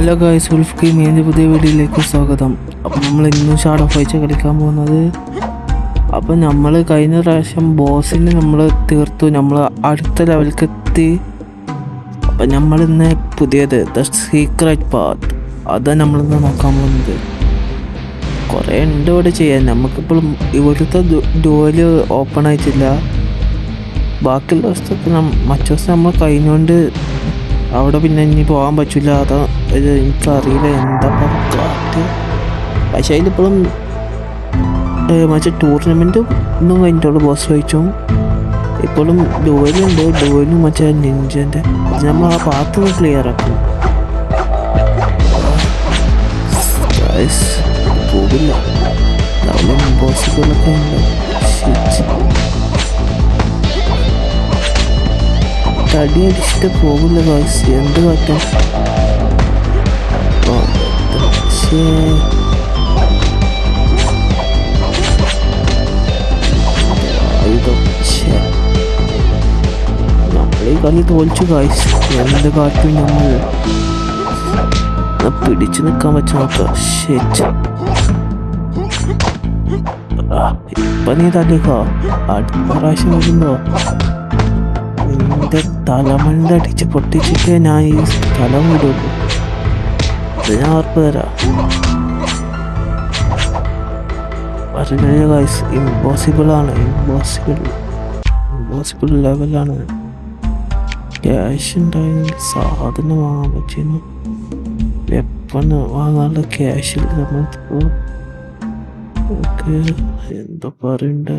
Hello guys, Ulf ഗെയിമിൻ്റെ പുതിയ വീഡിയോയിലേക്ക് സ്വാഗതം. അപ്പം നമ്മൾ ഇന്ന് ഷാഡോ ഫൈറ്റ് കളിക്കാൻ പോകുന്നത്. അപ്പം നമ്മൾ കഴിഞ്ഞ പ്രാവശ്യം ബോസിനെ നമ്മൾ തീർത്തു, നമ്മൾ അടുത്ത ലെവലിലേക്ക് എത്തി. അപ്പം നമ്മളിന്ന് പുതിയത് ദ സീക്രട്ട് പാത്ത് അതാണ് നമ്മളിന്ന് നോക്കാൻ പോകുന്നത്. കുറേ ഉണ്ട് ഇവിടെ ചെയ്യാൻ. നമുക്കിപ്പോഴും ഇവിടുത്തെ ഡോല് ഓപ്പൺ ആയിട്ടില്ല. ബാക്കിയുള്ള ദിവസത്തൊക്കെ മറ്റു ദിവസം നമ്മൾ കഴിഞ്ഞുകൊണ്ട് അവിടെ പിന്നെ ഇനി പോകാൻ പറ്റില്ല. അതാ എനിക്കറിയില്ല എന്താ കാറ്റ്. പക്ഷേ അതിലിപ്പോഴും മറ്റേ ടൂർണമെൻറ്റ് ഒന്നും കഴിഞ്ഞിട്ടുള്ളൂ. ബോസ് ഫൈറ്റും ഇപ്പോഴും ഡുവലുണ്ട്. ഡുവലും മറ്റേ നിഞ്ചൻ്റെ അത് നമ്മൾ ആ പാത്ത് ക്ലിയർ ആക്കും. പോകില്ല, അവിടെ ഇമ്പോസിബിളൊക്കെ ഉണ്ട്. തടി അടിച്ചിട്ട് പോകില്ല ഗായ്സ്, എന്ത് കാറ്റാ. നമ്മളീ കളി തോൽച്ചു ഗായ്സ്. എന്ത് കാറ്റും നമ്മൾ പിടിച്ചു നിൽക്കാൻ പറ്റും നോക്കാം. ഇപ്പൊ നീ തല്ലിക്കോ. അടുത്ത പ്രാവശ്യം വരുമ്പോ നിന്റെ തലമണ്ട അടിച്ച് പൊട്ടിച്ചിട്ട് ഞാൻ ഈ സ്ഥലം വിടുള്ളൂ. അത് ഞാൻ ഉറപ്പ് തരാം. പറഞ്ഞ ഗൈസ്, ഇമ്പോസിബിളാണ്. ഇമ്പോസിബിൾ ലെവലാണ്. ക്യാഷ് ഉണ്ടായെങ്കിൽ സാധനം വാങ്ങാൻ പറ്റിയിരുന്നു. വെപ്പൺ വാങ്ങാനുള്ള ക്യാഷ് ഇല്ല. ഓക്കെ, എന്താ പറയണ്ട,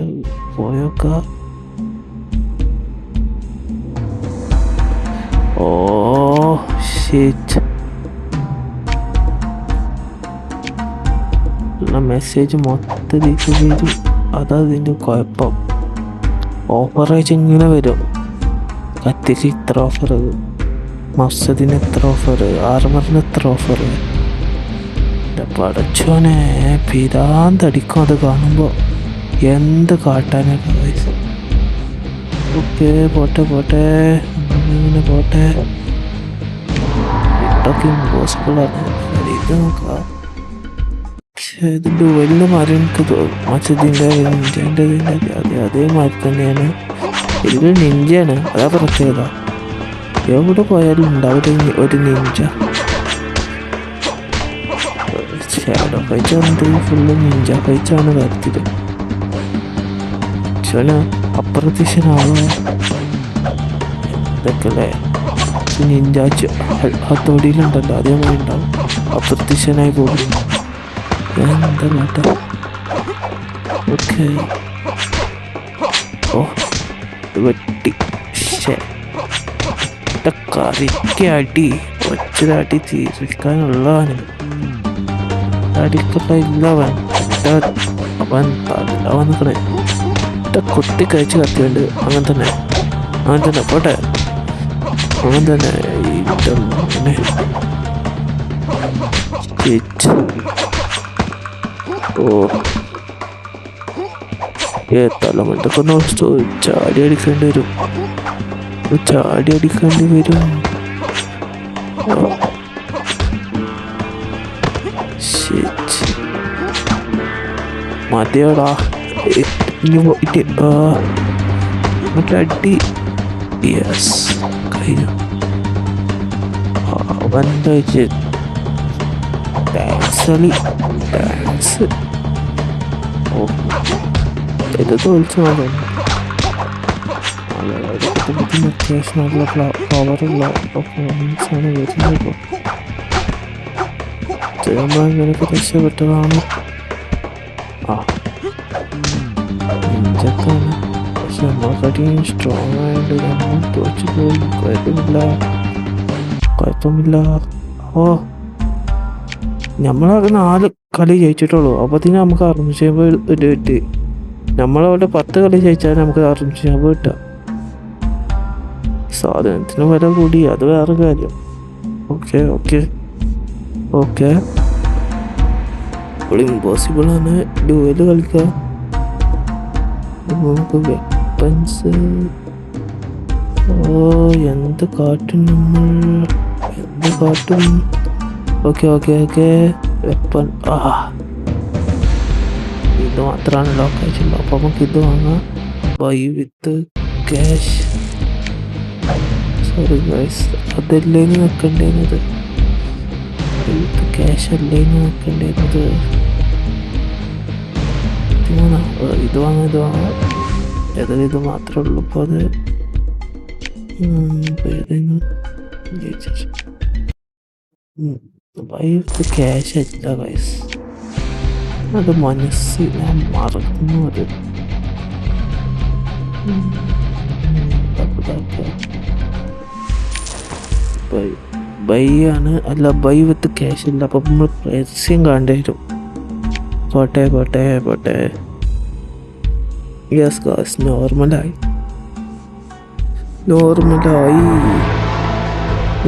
പോയോക്ക. Oh shit. മെസ്സേജ് മൊത്തത്തിലേക്ക് വരും. അതതിൻ്റെ കുഴപ്പം. ഓഫറായിട്ട് ഇങ്ങനെ വരും. കത്തിക്ക് ഇത്ര ഓഫർ, മസ്സദിന് ഇത്ര ഓഫർ, ആർമറിന് ഇത്ര ഓഫർ. പടച്ചോനെ പിരാന്തടിക്കും അത് കാണുമ്പോൾ. എന്ത് കാട്ടാനൊക്കെ പൈസ. ഓക്കെ, പോട്ടെ ഇങ്ങനെ പോട്ടെ. ഇതൊക്കെ ഇമ്പോസിബിളാണ്. ഇത് നോക്കാം. പക്ഷേ ഇത് ഡുവലിൻ്റെ മാറി എനിക്ക് മറ്റതിൻ്റെ അതേമാതിരി തന്നെയാണ്. ഇത് നിഞ്ചയാണ്, അതാ പ്രത്യേകത. എവിടെ പോയാലും ഉണ്ടാവില്ല ഒരു നിഞ്ച. ഷാഡോ ഫൈറ്റ് വന്നിട്ട് ഫുള്ള് നിഞ്ച ഫൈറ്റാണ് കാര്യത്തിൽ. പക്ഷേ അപ്രത്യക്ഷനാവോ ഇതൊക്കെ അല്ലേ. നിഞ്ചാച്ച് ഹത്തോടിയിലുണ്ടല്ലോ, അതേമാതിരി ഉണ്ടാവും. അപ്രത്യക്ഷനായി പോകും. എന്താ കേട്ടോ. ഓക്കെ, ഓ വെട്ടി കറിക്ക് അടി ഒച്ചതാട്ടി തീർക്കാനുള്ളവന് അടിക്കട്ട ഇല്ലവൻ. അവൻ അവൻ നിൽക്കണേ. കൊട്ടി കഴിച്ച് കത്തിയുണ്ട്. അങ്ങനെ തന്നെ പോട്ടെ. അങ്ങനെ തന്നെ തലമണ്ടൊക്കെ നോക്കി ചാടി അടിക്കേണ്ടി വരും. മതിയോടാ അടി. യെസ്, കഴിഞ്ഞു. അവൻ്റെ ഡാൻസ്. ഓ, ഇത് തോൽച്ചു നോക്കാം. അത്യാവശ്യം നല്ല പവറുള്ള പെർഫോമൻസാണ് വരുന്നത്. നമ്മളങ്ങനെയൊക്കെ രക്ഷപ്പെട്ടതാണ്. നെഞ്ചൊക്കെയാണ്. പക്ഷെ നമ്മളെക്കാട്ടിയും സ്ട്രോങ് ആയതുകൊണ്ട് നമ്മൾ തോച്ചു പോയി. കുഴപ്പമില്ല. ഓ, നമ്മളത് 4 കളി ജയിച്ചിട്ടുള്ളൂ. അപ്പത്തിന് നമുക്ക് 650 കിട്ടി. നമ്മളവിടെ 10 കളി ജയിച്ചാൽ നമുക്ക് 650 കിട്ടാം. സാധനത്തിന് വില കൂടി, അത് വേറെ കാര്യം. ഓക്കെ ഇപ്പോൾ ഇമ്പോസിബിളാണ് ഡുവല് കളിക്കാം. നമുക്ക് വെപ്പൻസ്. ഓ, എന്ത് കാട്ടും. Okay okay okay weapon. ഇത് മാത്രമാണ് ലോക്ക് അയച്ചിട്ടുള്ളത്. അപ്പോൾ നമുക്ക് ഇത് വാങ്ങാം. Buy with cash. Sorry guys, അതല്ലേന്ന് വെക്കേണ്ടിരുന്നത്. വിത്ത് ക്യാഷ് അല്ലേന്ന് വെക്കേണ്ടിരുന്നത്. ഇത് വാങ്ങാം, ഇത് വാങ്ങാം. ഏതായാലും ഇത് മാത്രമേ ഉള്ളൂ ഇപ്പോൾ. അത് ബൈ വിത്ത് ക്യാഷ് അല്ല ഗൈസ്, അത് മനസ്സിൽ ഞാൻ മറക്കുന്നു. അത് ബൈ ആണ്, അല്ല ബൈ വിത്ത് ക്യാഷ് ഇല്ല. അപ്പം നമ്മൾ പരസ്യം കാണേണ്ടി വരും. പോട്ടെ പോട്ടെ പോട്ടെ. യെസ് ഗായ്സ്, നോർമലായി.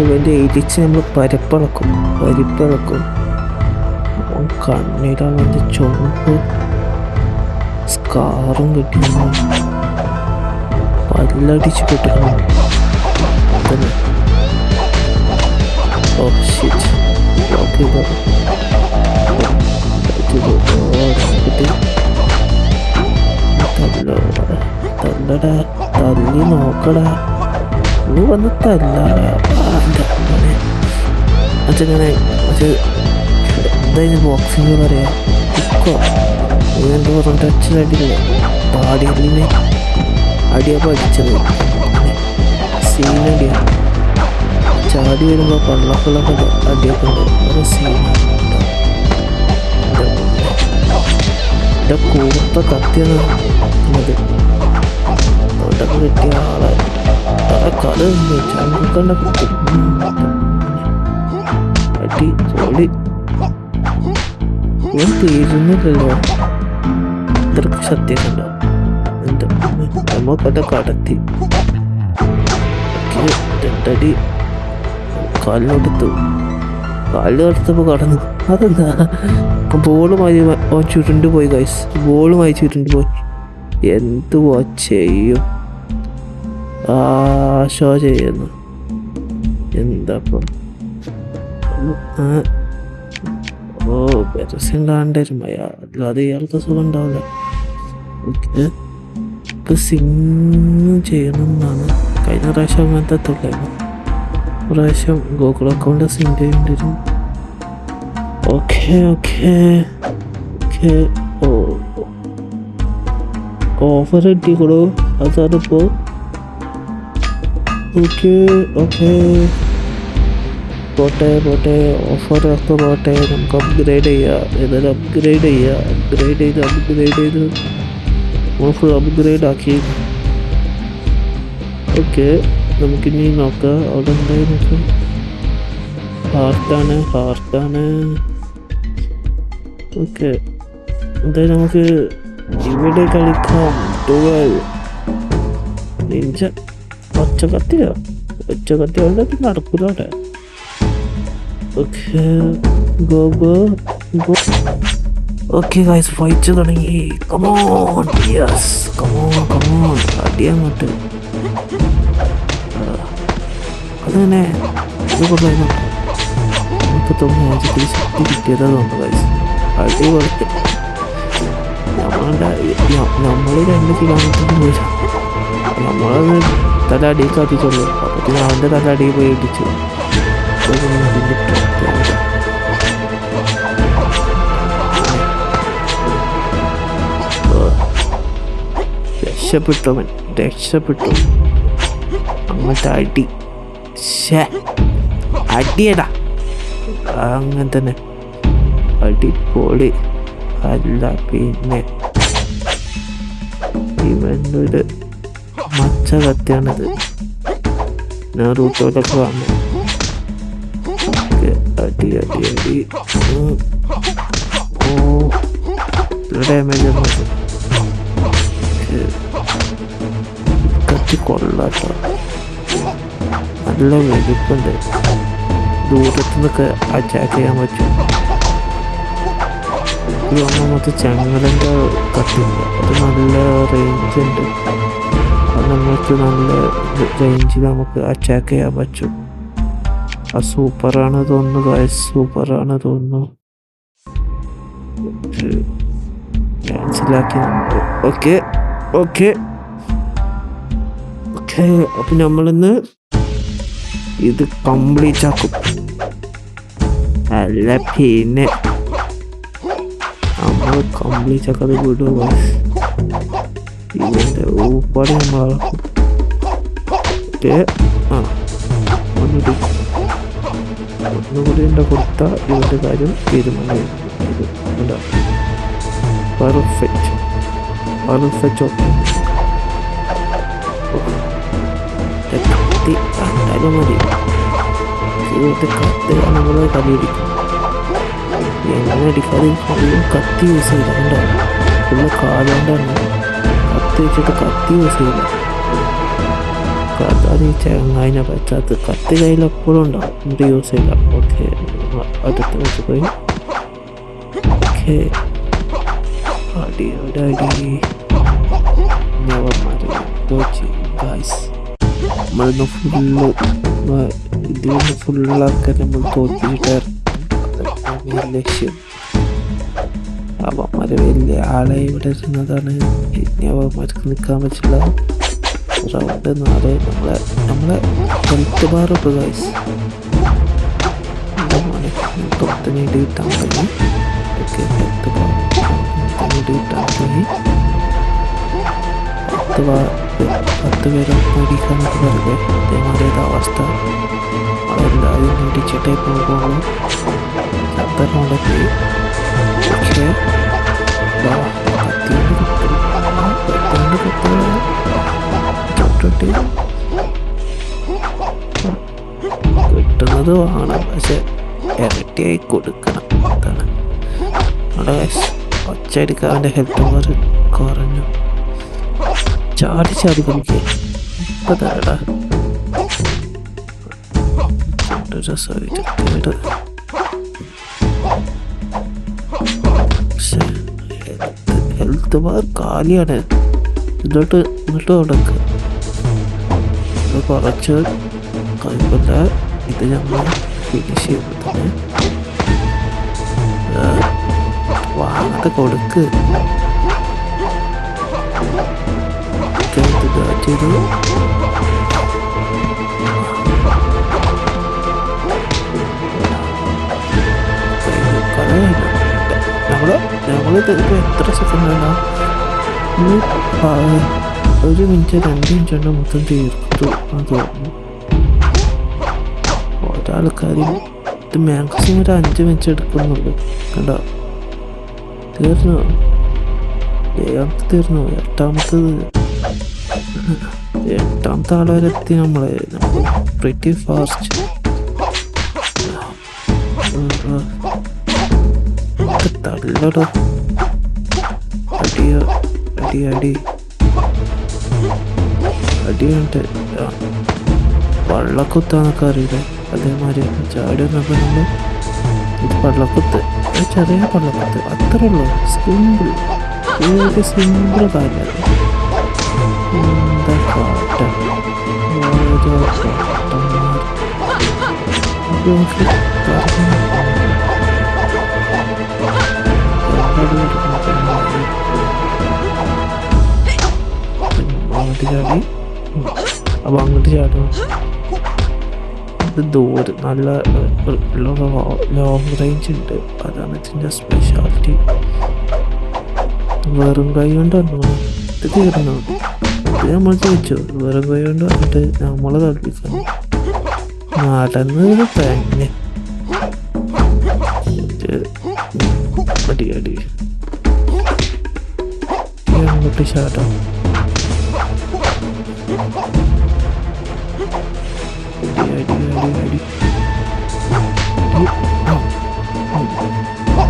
ഇവൻ്റെ ഇടിച്ച് നമ്മൾ പരിപ്പിളക്കും. കണ്ണീരാൻ വേണ്ടി ചുവപ്പ് സ്കാറും കിട്ടിയിരുന്നു. പല്ലടിച്ച് കിട്ടുന്നു. അതന്നെ. ഓ ഷിറ്റ്, ലോക്ക് തല്ലടാ, തല്ലി നോക്കടാ. നീ വന്ന് തല്ലാടാ. അച്ഛനെ എന്തായാലും ബോക്സിങ് പറയാം. ഇക്കോ എന്താ പറഞ്ഞിട്ട് അച്ഛനടിയില്ല. പാടിയല്ലേ അടിയാ പഠിച്ചത്. സീനടിയാ. ചാടി വരുമ്പോൾ പള്ളക്കുള്ളൊക്കെ അടിയൊക്കെ ഉണ്ട്. ഒരു സീനാണ്. എൻ്റെ കൂർത്ത കത്തിയാണ് അത്. അവിടെയൊക്കെ കിട്ടിയ ആളെ കഥ ചങ്കണ്ട അടി സോളി. ഞാൻ തീരുന്നില്ലല്ലോ. ഇത്രക്ക് ശക്തിയൊക്കെ ഉണ്ടോ? നമുക്കത് കടത്തി രണ്ടടി കാലിനോടുത്തു. കാലിനടുത്തപ്പോൾ കടന്നു. അതെന്താ? ബോളുമായി ചുരുണ്ട് പോയി ഗൈസ്. ബോളുമായി ചുരുണ്ട് പോയി. എന്തുവാ ചെയ്യും? ഷോ ചെയ്യുന്നു. എന്താപ്പം? ഓ പരസ്യം കാണേണ്ടിരും. അല്ലാതെ ഇയാൾക്ക് സുഖം ഉണ്ടാവില്ല. സിങ് ചെയ്യണം എന്നാണ്. കഴിഞ്ഞ പ്രാവശ്യം അങ്ങനത്തെ എത്തുള്ളായിരുന്നു. പ്രാവശ്യം ഗൂഗിൾ അക്കൗണ്ട് സിങ് ചെയ്യേണ്ടി വരും. Okay okay okay. ഓഫർ കിട്ടിക്കോളൂ. അതാണിപ്പോൾ. ഓക്കെ ഓക്കെ പോട്ടെ പോട്ടെ. ഓഫറൊക്കെ പോട്ടെ. നമുക്ക് അപ്ഗ്രേഡ് ചെയ്യാം. ഏതായാലും അപ്ഗ്രേഡ് ചെയ്ത് ഫുൾ അപ്ഗ്രേഡ് ആക്കി. ഓക്കെ, നമുക്കിനി നോക്കാം. അവിടെ എന്തായി നോക്കാം. ഹാർട്ടാണ്. ഓക്കെ, എന്തായാലും നമുക്ക് ഇവിടെ കളിക്കാം. 12 നിഞ്ച ഒറ്റക്കത്തി കൊണ്ട് നടക്കൂല അവിടെ. Okay go. Okay guys, fight തുടങ്ങി. കമോൺ യെസ്, കമോൺ അടിയങ്ങോട്ട്. അതങ്ങനെ ഇത് കൊള്ളായിരുന്നു. 39 ശക്തി കിട്ടിയതുകൊണ്ട് ഗൈസ് അടിപൊളി. നമ്മൾ 2 കിലോമീറ്റർ പോയില്ല. നമ്മളത് തല അടിയിൽ കത്തിച്ചുള്ളൂ. അപ്പത്തിന് അവൻ്റെ തല അടിയിൽ പോയി ഇടിച്ചു. രക്ഷപ്പെട്ടു. അങ്ങോട്ട് അടിയടാ. അങ്ങനെ തന്നെ അടിപൊളി. അല്ല പിന്നെ ഇവൻ്റെ മച്ച കത്തിയാണിത്. ഞാൻ റൂട്ടോലൊക്കെ വന്നു. അടി ഓ ഡാമേജ് കത്തി കൊള്ളാട്ടോ. നല്ല വെടിപ്പുണ്ട്. ദൂരത്തുനിന്നൊക്കെ അറ്റാക്ക് ചെയ്യാൻ പറ്റും. ഈ ഒന്നാമത്തെ ചങ്ങലൻ്റെ കത്തില്ല. അത് നല്ല റേഞ്ച് ഉണ്ട്. അത് നമുക്ക് നല്ല റേഞ്ചിൽ നമുക്ക് അറ്റാക്ക് ചെയ്യാൻ പറ്റും. ആ സൂപ്പറാണ് തോന്നുന്നു ഗൈസ്, സൂപ്പറാണ് തോന്നുന്നു. ക്യാൻസലാക്കി. Okay okay okay. അപ്പം നമ്മളിന്ന് ഇത് കംപ്ലീറ്റ് ആക്കും. അല്ല പിന്നെ നമ്മൾ കംപ്ലീറ്റ് ആക്കാതെ വിടുക. ഇതിൻ്റെ ഊപ്പാട് നമ്മളാക്കും. ഓക്കെ. ആ ഒന്നുകൂടി എൻ്റെ കൊടുത്ത ഇവൻ്റെ കാര്യം തീരുമാനം. Perfect perfect. ഓക്കെ കത്തി കണ്ടാലും മതി. ഇവരുടെ കത്ത് നമ്മൾ കലിയടിക്കും. എങ്ങനെ അടിക്കാതെ കത്തി യൂസ് ചെയ്യില്ല. ഉണ്ടാവും ഫുള്ള് കാലുകൊണ്ടാണ് കത്തി വെച്ചിട്ട് കത്തി യൂസ് ചെയ്യില്ല. അതാണ് ഈ ചങ്ങായിനെ പറ്റാത്ത. കത്തി കയ്യിൽ എപ്പോഴും ഉണ്ടാവും, എന്നിട്ട് യൂസ് ചെയ്യില്ല. ഓക്കെ അടുത്ത് വെച്ച് പോയി. ഓക്കെ അടി അടി നമ്മളിന്ന് ഫുള്ള് ഇതിന് ഫുള്ളാക്കാൻ നമ്മൾ തോൽപ്പിച്ചിട്ടായിരുന്നു ലക്ഷ്യം. അവന്മാർ വലിയ ആളെ ഇവിടെ ഇരുന്നതാണ്. ഇനി അവന്മാർക്ക് നിൽക്കാൻ പറ്റില്ല. റൗണ്ട് 4 നമ്മളെ ഹെൽത്ത് ബാർ ഇപ്പൊ ഗൈസ് തൊട്ടനീട് കിട്ടാൻ തുടങ്ങി. ഓക്കെ ഹെൽത്ത് ബാർ തൊട്ടനീട് കിട്ടാൻ തുടങ്ങി. 10 പേരെ ഓടിക്കാനൊക്കെ വെറുതെ അതേമാതിരി അവസ്ഥ. നമ്മളെല്ലാവരും ഇടിച്ചിട്ടേ പോകുള്ളൂ. ചത്തറൗണ്ടെത്തി. പക്ഷേ കിട്ടുന്നത് വാങ്ങണം, പക്ഷെ ഇരട്ടിയായി കൊടുക്കണം. അതാണ് അവിടെ ഒച്ചയടിക്കാൻ അവൻ്റെ ഹെൽത്ത് ബാർ കുറഞ്ഞു. ചാടി ചാടി കളിക്കുക. ഇപ്പം തരടാ രസമായിട്ട്. ഹെൽത്ത് ബാർ കാലിയാണ്. എന്നിട്ട് തുടക്കുക. ഇത് കുറച്ച് കുഴപ്പമില്ല. ഇത് നമ്മൾ ഫിനിഷ് ചെയ്യുമ്പോൾ തന്നെ വാങ്ങാതെ കൊടുക്ക്. ചെയ്തു നമ്മളിത് ഇപ്പോൾ എത്ര സെക്കൻഡ് വേണം? 1 മിനിറ്റ് 2 മിനിറ്റ് കൊണ്ട് മൊത്തം തീർത്തു. അത് തോന്നുന്നു ഒരാൾക്കാരും ഇത് മാക്സിമം ഒരു 5 മിനിറ്റ് എടുക്കുന്നുള്ളൂ. കണ്ടോ തീർന്നു. 7ാമത്തെ തീർന്നു. 8ാമത്തെ ആൾ വരെ എത്തി. നമ്മൾ പ്രിറ്റി ഫാസ്റ്റ്. തള്ളടോ അടിയോ അടി അടി അടിയുണ്ട്. വള്ളക്കുത്താന്നൊക്കെ അറിയില്ലേ, അതേമാതിരി ചാടി വന്നപ്പോൾ നമ്മൾ ഇത് പള്ളക്കുത്ത്, ചെറിയ പള്ളക്കുത്ത് അത്രേ ഉള്ളൂ. സിമ്പിൾ, വളരെ സിമ്പിൾ കാര്യമാണ്. എന്താ കാട്ടം അങ്ങോട്ട് ചാടി. അപ്പോൾ അങ്ങോട്ട് ചാടും. ഇത് ദൂരം നല്ല ലോങ് റേഞ്ച് ഉണ്ട്. അതാണ് ഇതിൻ്റെ സ്പെഷ്യാലിറ്റി. വെറും കൈ കൊണ്ട് വന്നു ഇത് തീർന്നു. ഇത് നമ്മൾ ചോദിച്ചു വെറും കൈ കൊണ്ട് വന്നിട്ട് നമ്മളെ തളിപ്പിക്കാൻ നടന്നത് തന്നെ. അടി അടി അങ്ങോട്ട് ചാടാം. അടി അടി അടി അടി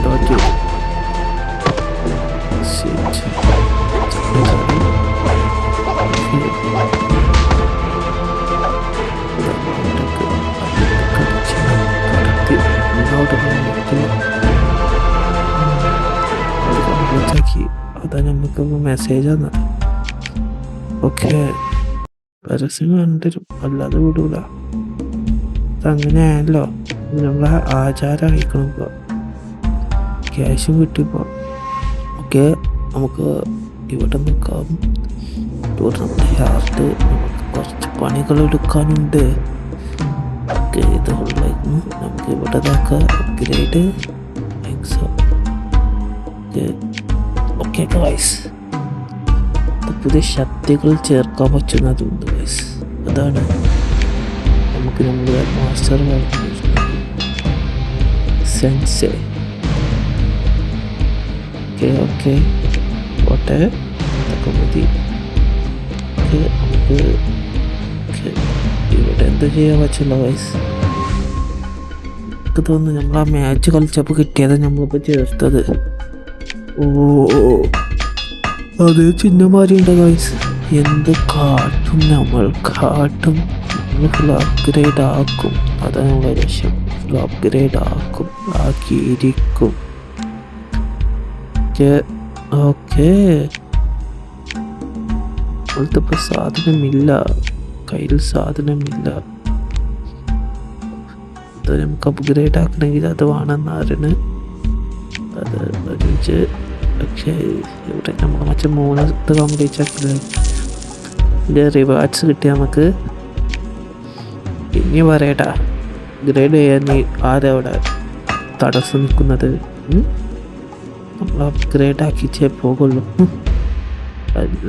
തോറ്റു. അതാ നമുക്ക് മെസ്സേജ് തന്നത്. ഓക്കെ പരസ്യം കണ്ടുതരും, അല്ലാതെ വിടൂല. അതങ്ങനെയാണല്ലോ, നമ്മളെ ആചാരം അയക്കണം. ഇപ്പോൾ ക്യാഷും കിട്ടിയപ്പോൾ ഓക്കെ, നമുക്ക് ഇവിടെ നിൽക്കാം. ടൂർണമെൻറ്റ് ഹാർട്ട് നമുക്ക് കുറച്ച് പണികൾ എടുക്കാനുണ്ട്. ഓക്കെ, ഇതുള്ളായിരുന്നു. നമുക്ക് ഇവിടെ ഇതാക്കാം. Upgrade exam. ഓക്കെ ഗൈസ്, പുതിയ ശക്തികൾ ചേർക്കാൻ പറ്റുന്നതുണ്ട് ഗൈസ്. അതാണ് നമുക്ക് നമ്മുടെ മാസ്റ്റർ സെൻസേ. ഓക്കെ ഓക്കെ പോട്ടെ, ഇതൊക്കെ മതി. നമുക്ക് ഇവിടെ എന്താ ചെയ്യാൻ പറ്റില്ല ഗൈസ്. എനിക്ക് തോന്നുന്നു നമ്മൾ ആ മാച്ച് കളിച്ചപ്പോൾ കിട്ടിയത് നമ്മളിപ്പോൾ ചേർത്തത്. ഓ അത് ചിഹ്നമാരിയുണ്ട് ഗൈസ്. എന്ത് കാട്ടും നമ്മൾ ഫുൾ അപ്ഗ്രേഡ് ആക്കും. അതാണ് നമ്മുടെ ലക്ഷ്യം. Full upgrade ആക്കിയിരിക്കും. ഓക്കെ, നമ്മൾക്കിപ്പോൾ സാധനമില്ല, കയ്യിൽ സാധനമില്ല. അത് നമുക്ക് അപ്ഗ്രേഡ് ആക്കണമെങ്കിൽ അത് വേണമെന്നായിരുന്നു. അത് ഒരുമിച്ച്. പക്ഷേ ഇവിടെ നമ്മൾ മറ്റേ 3 കംപ്ലീറ്റ് ആക്കില്ല. ഇതിൻ്റെ റിവാർഡ്സ് കിട്ടിയ നമുക്ക് ഇനി പറയട്ടാ. ഗ്രേഡ് ചെയ്യാൻ നീ ആരവിടെ തടസ്സം നിൽക്കുന്നത്? നമ്മൾ അപ്ഗ്രേഡ് ആക്കിച്ചേ പോകുള്ളൂ. അല്ല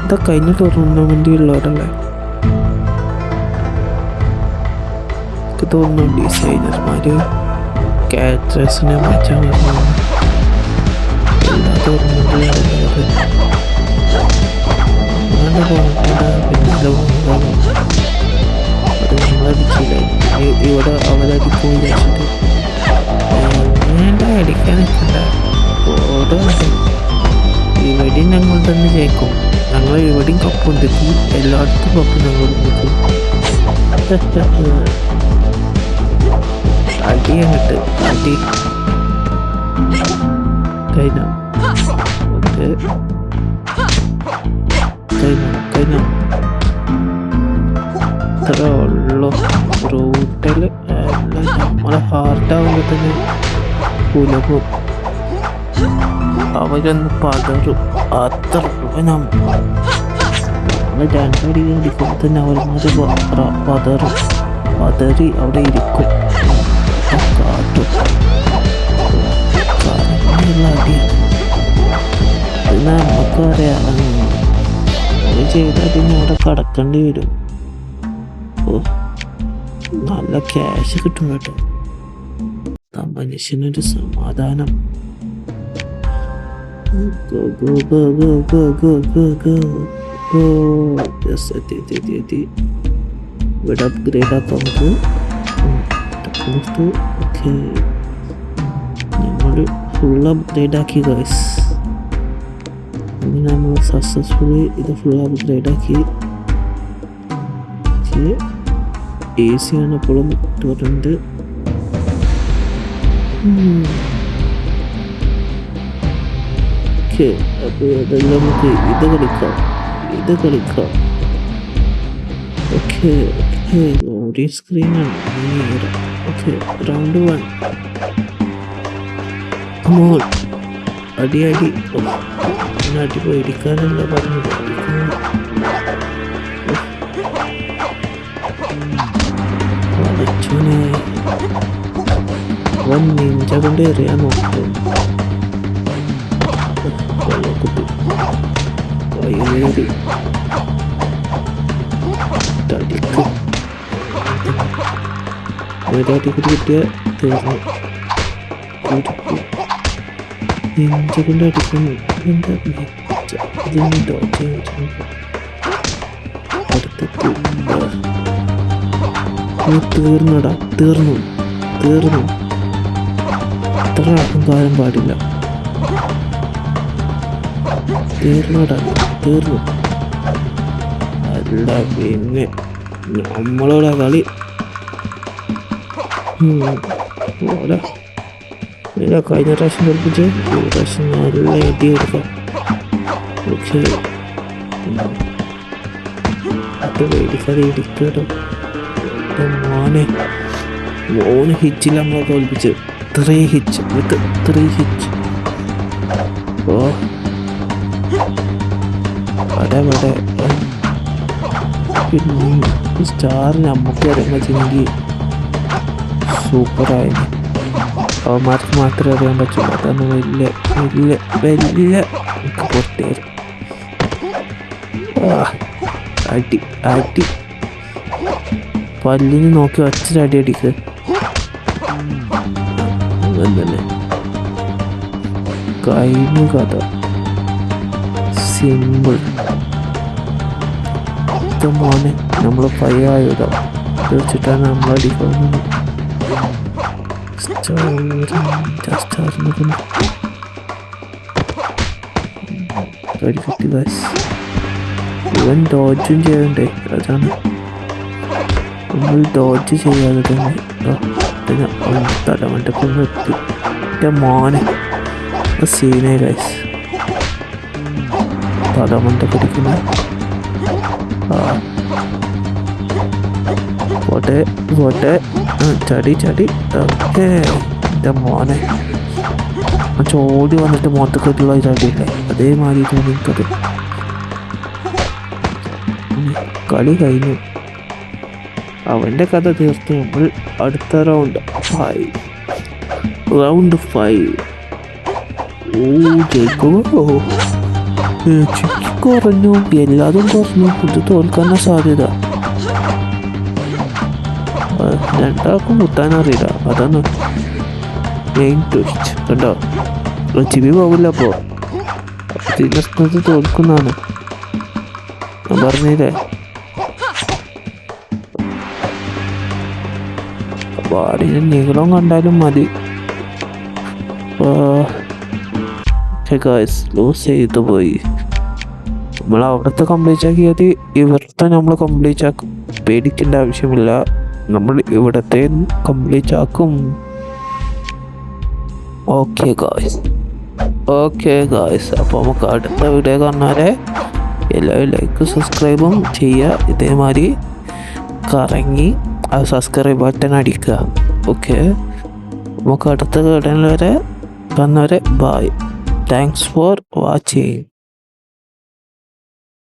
ഇതാ കഴിഞ്ഞ ടൂർണമെൻറ്റിലുള്ളവരല്ലേ? എനിക്ക് തോന്നുന്നു ഡിസൈനർമാർ ക്യാരക്ടേഴ്സിനെ മാറ്റാൻ വരുന്നതാണ്. എല്ലാ ടൂർണമെൻറ്റിലും അങ്ങനെ പിന്നാലെ പോകുന്നതാണ്. അത് നമ്മളടിച്ചില്ല. ഇവിടെ അവരടിക്കും വിചാരിച്ചിട്ട് അടിക്കാൻ നിൽക്കണ്ട. ഓരോ ഇവിടെയും ഞങ്ങൾ തന്നെ ജയിക്കും. ഞങ്ങൾ ഇവിടെയും കപ്പുണ്ടെങ്കിൽ എല്ലായിടത്തും കപ്പ് ഞങ്ങൾ നിൽക്കും. അടി അങ്ങോട്ട് അടി കഴിഞ്ഞ ഇത്ര ഉള്ളു. റൂട്ടിൽ നമ്മളെ ഹാർട്ടാകുമ്പോൾ തന്നെ കുലകും. അവരൊന്ന് പതറും. അത്ര നമ്മൾ രണ്ടടി അടിക്കുമ്പോൾ തന്നെ അവന്മാർ പതറി അവിടെ ഇരിക്കും. കാട്ടും അടി. അത് നമുക്കറിയാം. അത് ചെയ്താൽ പിന്നെ അവിടെ കടക്കേണ്ടി വരും. ഓ, നല്ല ക്യാഷ് കിട്ടും കേട്ടോ. മനുഷ്യനൊരു സമാധാനം. ഇവിടെ അപ്ഗ്രേഡ് ആക്കാം നമുക്ക്. ഓക്കെ, നമ്മൾ ഫുൾ അപ്ഗ്രേഡ് ആക്കി ഗൈസ്. അങ്ങനെ നമ്മൾ സക്സസ്ഫുള്ളി ഇത് ഫുൾ അപ്ഗ്രേഡ് ആക്കി. AC ആണ് എപ്പോഴും ഇട്ടുകൊണ്ട്. ഓക്കെ, അപ്പോൾ അതെല്ലാം നമുക്ക് ഇത് കളിക്കാം. ഓക്കെ ഓക്കെ, ലോഡിങ് സ്ക്രീനാണ്. Okay, round 1. കമോൺ, അടി പേടിക്കാനല്ല പറഞ്ഞത്. വളച്ചോനെ അവൻ നിഞ്ച കൊണ്ട് എറിയാൻ നോക്കും. വെള്ളക്കുട്ടി കയ്യേറി തടിക്കും. ഒരാട്ടിക്കുട്ടി കിട്ടിയ തീർന്നു. നിഞ്ച കൊണ്ട് അടിക്കുന്നു. എന്താ ഇതിന് ഡോച്ച് അടുത്തെത്തി. തീർന്നടാ, തീർന്നു. അത്ര അഹങ്കാരം പാടില്ല. തീർന്നു. അല്ല പിന്നെ നമ്മളോടാ കളി. കഴിഞ്ഞ പ്രാവശ്യം കളിപ്പിച്ച് ഈ പ്രാവശ്യം നല്ല ഇടി കൊടുക്കാം. ഓക്കെ, അത് പേടിക്കാതെ ഇടിക്കട്ടോ മോനെ. 3 ഹിച്ചിൽ നമ്മളെ തോൽപ്പിച്ച്. 3 ഹിച്ച് വിത്ത് 3 ഹിച്ച്. ഓ അവിടെ പിന്നെ സ്റ്റാർ നമുക്ക് ഇറങ്ങി സൂപ്പറായിരുന്നു. അവന്മാർക്ക് മാത്രമേ അറിയാൻ പറ്റുള്ളൂ. അതാണ് വലിയ വലിയ വലിയ പൊട്ടിയത്. അടി അടി പല്ലിന് നോക്കി ഒച്ചടി അടിക്ക്. അങ്ങനെ കഴിഞ്ഞു കഥ. സിമ്പിൾ. മോനെ നമ്മൾ പയ്യായുധ വെച്ചിട്ടാണ് നമ്മളടിക്കുന്നത്. ഇവൻ ഡോഡ്ജും ചെയ്യണ്ടേ, അതാണ് നമ്മൾ ഡോഡ്ജ് ചെയ്യാതെ തന്നെ. പിന്നെ തലമണ്ടക്കൊന്ന് എത്തി മോനെ സീനേ ഗൈസ്. തലമണ്ട പിടിക്കുന്ന പോട്ടെ പോട്ടെ. ചടി ചടി. ഓക്കെ എൻ്റെ മോനെ ചോടി വന്നിട്ട് മൊത്തക്കെട്ടുള്ള ചടിയില്ലേ, അതേമാതിരി തോന്നിക്കത്. കളി കഴിഞ്ഞു. അവൻ്റെ കഥ തീർത്ത് നമ്മൾ അടുത്ത റൗണ്ട് 5. ഓ ജയിക്കുമോ? കുറഞ്ഞു, എല്ലാതും കുറഞ്ഞു. ഇത് തോൽക്കാനാ സാധ്യത. രണ്ടാൾക്കും കുത്താനറിയില്ല, അതാണ് മെയിൻ ട്വിസ്റ്റ്. കണ്ടോ, ചിവി പോകില്ല. അപ്പോൾ ഇതിനകത്ത് തോൽക്കുന്നതാണ് ഞാൻ പറഞ്ഞില്ലേ. പാടിന് നീളം കണ്ടാലും മതി. ലൂസ് ചെയ്തു പോയി. നമ്മൾ അവിടുത്തെ കംപ്ലീറ്റ് ആക്കിയത് ഇവിടുത്തെ നമ്മൾ കംപ്ലീറ്റ് ആക്കും. പേടിക്കേണ്ട ആവശ്യമില്ല, നമ്മൾ ഇവിടത്തെ കംപ്ലീറ്റ് ആക്കും. ഓക്കെ ഗായ്സ്, അപ്പോൾ നമുക്ക് അടുത്ത വീഡിയോ കാണാതെ എല്ലാവരും ലൈക്ക് സബ്സ്ക്രൈബും ചെയ്യുക. ഇതേമാതിരി കറങ്ങി ആ സബ്സ്ക്രൈബ് ബട്ടൺ അടിക്കുക. ഓക്കെ, നമുക്ക് അടുത്ത വീഡിയോയിൽ വരെ കാണുന്നവരെ ബൈ. Thanks for watching.